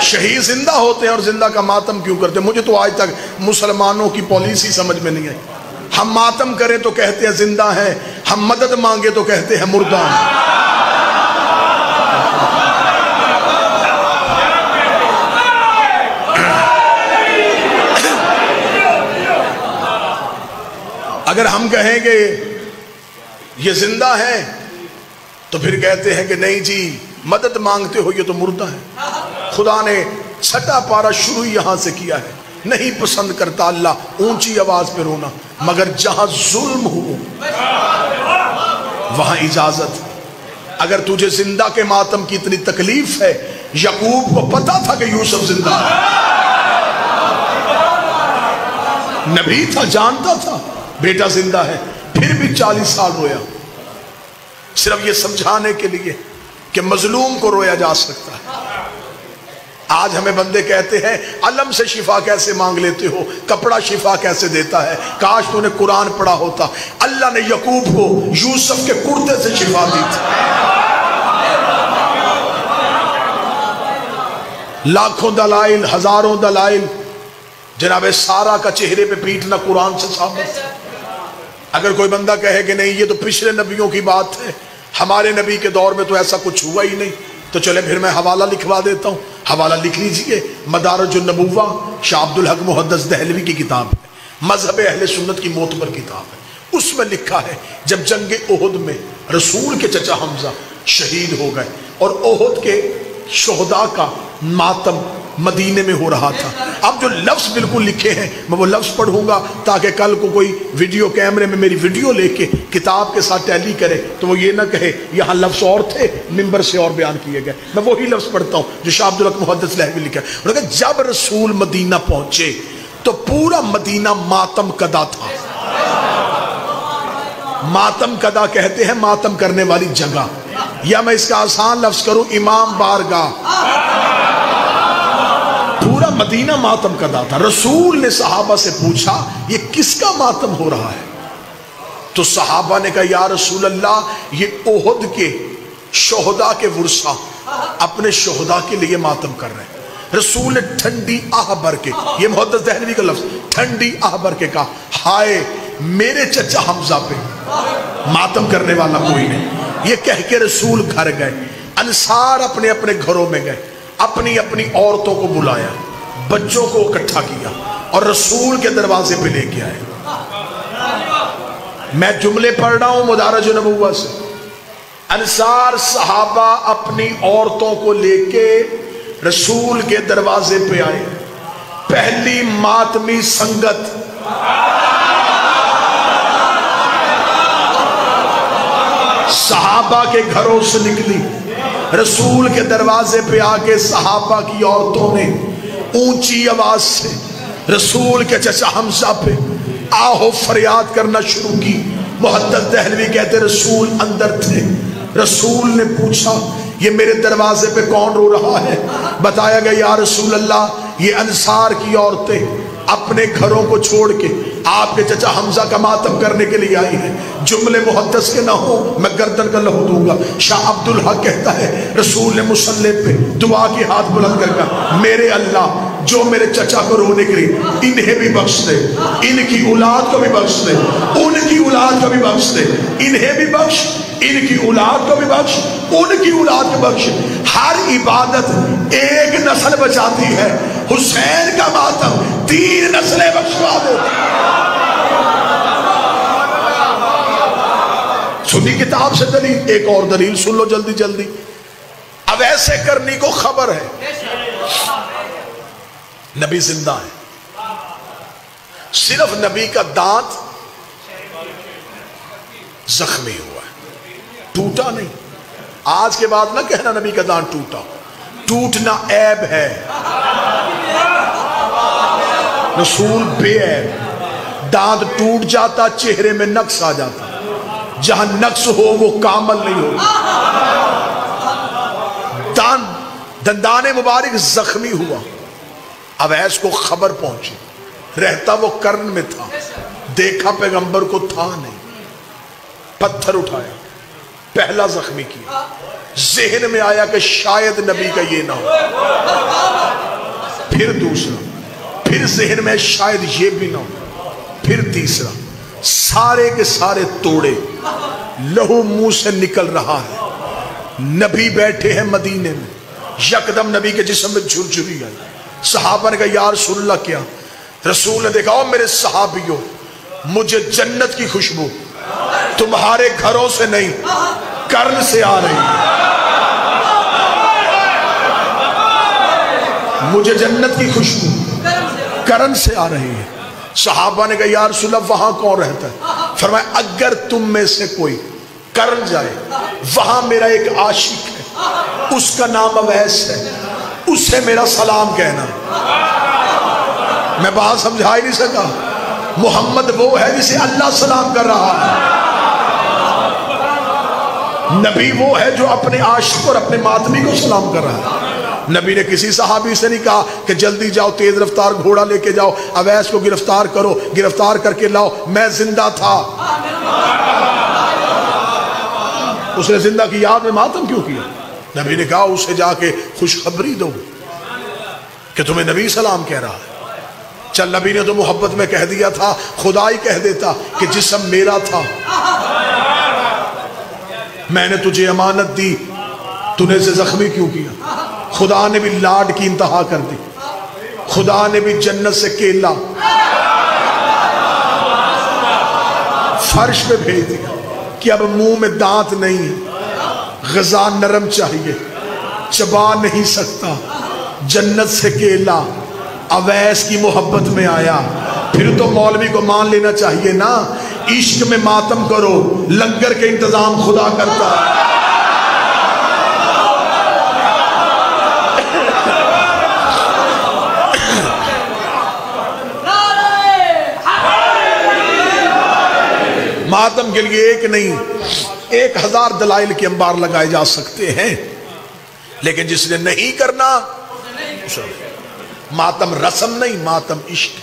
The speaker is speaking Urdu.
شہید زندہ ہوتے ہیں اور زندہ کا ماتم کیوں کرتے ہیں؟ مجھے تو آج تک مسلمانوں کی پالیسی سمجھ میں نہیں آئی. ہم ماتم کریں تو کہتے ہیں زندہ ہیں، ہم مدد مانگے تو کہتے ہیں مردہ ہیں. اگر ہم کہیں کہ یہ زندہ ہیں تو پھر کہتے ہیں کہ نہیں جی مدد مانگتے ہو یہ تو مردہ ہے. خدا نے چھٹا پارا شروع یہاں سے کیا ہے. نہیں پسند کرتا اللہ اونچی آواز پہ رونا، مگر جہاں ظلم ہو وہاں اجازت. اگر تجھے زندہ کے ماتم کی اتنی تکلیف ہے، یعقوب کو پتا تھا کہ یوسف زندہ ہے، نبی تھا، جانتا تھا بیٹا زندہ ہے، پھر بھی 40 سال رویا، صرف یہ سمجھانے کے لیے کہ مظلوم کو رویا جا سکتا ہے. آج ہمیں بندے کہتے ہیں علم سے شفا کیسے مانگ لیتے ہو، کپڑا شفا کیسے دیتا ہے. کاش تو نے قرآن پڑھا ہوتا. اللہ نے یعقوب کو یوسف کے کرتے سے شفا دی تھی. لاکھوں دلائل، ہزاروں دلائل. جناب سارا کا چہرے پہ پیٹنا قرآن سے ثابت ہے. اگر کوئی بندہ کہے کہ نہیں یہ تو پچھلے نبیوں کی بات ہے، ہمارے نبی کے دور میں تو ایسا کچھ ہوا ہی نہیں، تو چلے پھر میں حوالہ لکھوا دیتا ہوں. حوالہ لکھ لیجئے، مدارج النبوہ، شاہ عبد الحق محدث دہلوی کی کتاب ہے، مذہب اہل سنت کی معتبر کتاب ہے. اس میں لکھا ہے جب جنگ احد میں رسول کے چچا حمزہ شہید ہو گئے اور احد کے شہداء کا ماتم مدینے میں ہو رہا تھا. اب جو لفظ بالکل لکھے ہیں میں وہ لفظ پڑھوں گا تاکہ کل کو کوئی ویڈیو کیمرے میں میری ویڈیو لے کے کتاب کے ساتھ ٹیلی کرے تو وہ یہ نہ کہے یہاں لفظ اور تھے ممبر سے اور بیان کیے گئے. میں وہی لفظ پڑھتا ہوں جو شاہ عبد الحق محدث دہلوی لکھا ہے. انہوں نے کہا جب رسول مدینہ پہنچے تو پورا مدینہ ماتم کدا تھا. ماتم کدا کہتے ہیں ماتم کرنے والی جگہ، یا میں اس کا آسان لفظ کروں امام بارگاہ. پورا مدینہ ماتم کدا تھا. رسول نے صحابہ سے پوچھا یہ کس کا ماتم ہو رہا ہے؟ تو صحابہ نے کہا یا رسول اللہ یہ احد کے شہداء کے ورثہ اپنے شہداء کے لیے ماتم کر رہے ہیں. رسول نے ٹھنڈی آہ بھر کے، یہ محدث دہلوی کا لفظ، ٹھنڈی آہ بھر کے کہا ہائے میرے چچا حمزہ پہ ماتم کرنے والا کوئی نہیں. یہ کہہ کے رسول گھر گئے. انصار اپنے اپنے گھروں میں گئے، اپنی اپنی عورتوں کو بلایا، بچوں کو اکٹھا کیا اور رسول کے دروازے پہ لے کے آئے. میں جملے پڑھ رہا ہوں مدارج النبوہ سے. انصار صحابہ اپنی عورتوں کو لے کے رسول کے دروازے پہ آئے. پہلی ماتمی سنگت صحابہ کے گھروں سے نکلی. رسول کے دروازے پہ آکے صحابہ کی عورتوں نے اونچی آواز سے رسول کے چچا حمزہ پہ آہو فریاد کرنا شروع کی. محدث دہلوی کہتے رسول اندر تھے. رسول نے پوچھا یہ میرے دروازے پہ کون رو رہا ہے؟ بتایا گیا یا رسول اللہ یہ انصار کی عورتیں اپنے گھروں کو چھوڑ کے آپ کے چچا حمزہ کا ماتم کرنے کے لیے آئی ہیں. جملے محدث کے نہ ہو میں گردن کا لہو دوں گا. شاہ عبد الحق کہتا ہے رسول نے مصلی پہ دعا کی ہاتھ بلند کر کہا میرے اللہ جو میرے چچا کو رونے کے لیے انہیں بھی بخش دے، ان کی اولاد کو بھی بخش دے، ان کی اولاد کو بھی بخش دے، انہیں بھی بخش، ان کی اولاد کو بھی بخش، ان کی اولاد کو بخش. ہر عبادت ایک نسل بچاتی ہے، حسین کا ماتم 3 نسلیں بخشوا دیتی. سنی کتاب سے دلیل. ایک اور دلیل سن لو جلدی جلدی. اب ایسے کرنی کو خبر ہے نبی زندہ ہے، صرف نبی کا دانت زخمی ہوا ہے، ٹوٹا نہیں. آج کے بعد نہ کہنا نبی کا دانت ٹوٹا، ٹوٹنا عیب ہے. رسول بے عیب. دانت ٹوٹ جاتا چہرے میں نقص آ جاتا، جہاں نقص ہو وہ کامل نہیں ہو. دندان مبارک زخمی ہوا. اویس کو خبر پہنچی، رہتا وہ کرن میں تھا، دیکھا پیغمبر کو تھا نہیں. پتھر اٹھایا، پہلا زخمی کیا. ذہن میں آیا کہ شاید نبی کا یہ نہ ہو. پھر دوسرا، پھر ذہن میں شاید یہ بھی نہ ہو، پھر تیسرا، سارے کے سارے توڑے، لہو منہ سے نکل رہا ہے۔ نبی بیٹھے ہیں مدینے میں، یکدم نبی کے جسم میں جھرجھری آئی۔ صحابہ نے کہا یا رسول اللہ کیا؟ رسول نے دیکھا او میرے صحابیوں، مجھے جنت کی خوشبو تمہارے گھروں سے نہیں کرن سے آ رہی ہے، مجھے جنت کی خوشبو کرن سے آ رہی ہے۔ صحابہ نے کہا یا رسول اللہ وہاں کون رہتا ہے؟ فرمایا اگر تم میں سے کوئی کرن جائے، وہاں میرا ایک عاشق ہے، اس کا نام اویس ہے، اسے میرا سلام کہنا۔ میں بات سمجھا ہی نہیں سکا۔ محمد وہ ہے جسے اللہ سلام کر رہا ہے، نبی وہ ہے جو اپنے عاشق اور اپنے ماتمی کو سلام کر رہا ہے۔ نبی نے کسی صحابی سے نہیں کہا کہ جلدی جاؤ تیز رفتار گھوڑا لے کے جاؤ اویس کو گرفتار کرو، گرفتار کر کے لاؤ، میں زندہ تھا۔ اس نے زندہ کی یاد میں ماتم کیوں کیا؟ نبی نے کہا اسے جا کے خوشخبری دو کہ تمہیں نبی سلام کہہ رہا ہے۔ چل نبی نے تو محبت میں کہہ دیا تھا، خدا ہی کہہ دیتا کہ جسم میرا تھا، میں نے تجھے امانت دی، تو نے اسے زخمی کیوں کیا؟ خدا نے بھی لاڈ کی انتہا کر دی، خدا نے بھی جنت سے کیلا فرش پہ بھیج دیا کہ اب منہ میں دانت نہیں ہے، غذا نرم چاہیے، چبا نہیں سکتا، جنت سے کیلا اویس کی محبت میں آیا۔ پھر تو مولوی کو مان لینا چاہیے نا، عشق میں ماتم کرو، لنگر کے انتظام خدا کرتا ہے۔ ماتم کے لیے ایک نہیں 1000 دلائل کے انبار لگائے جا سکتے ہیں، لیکن جس نے نہیں کرنا، ماتم رسم نہیں، ماتم عشق۔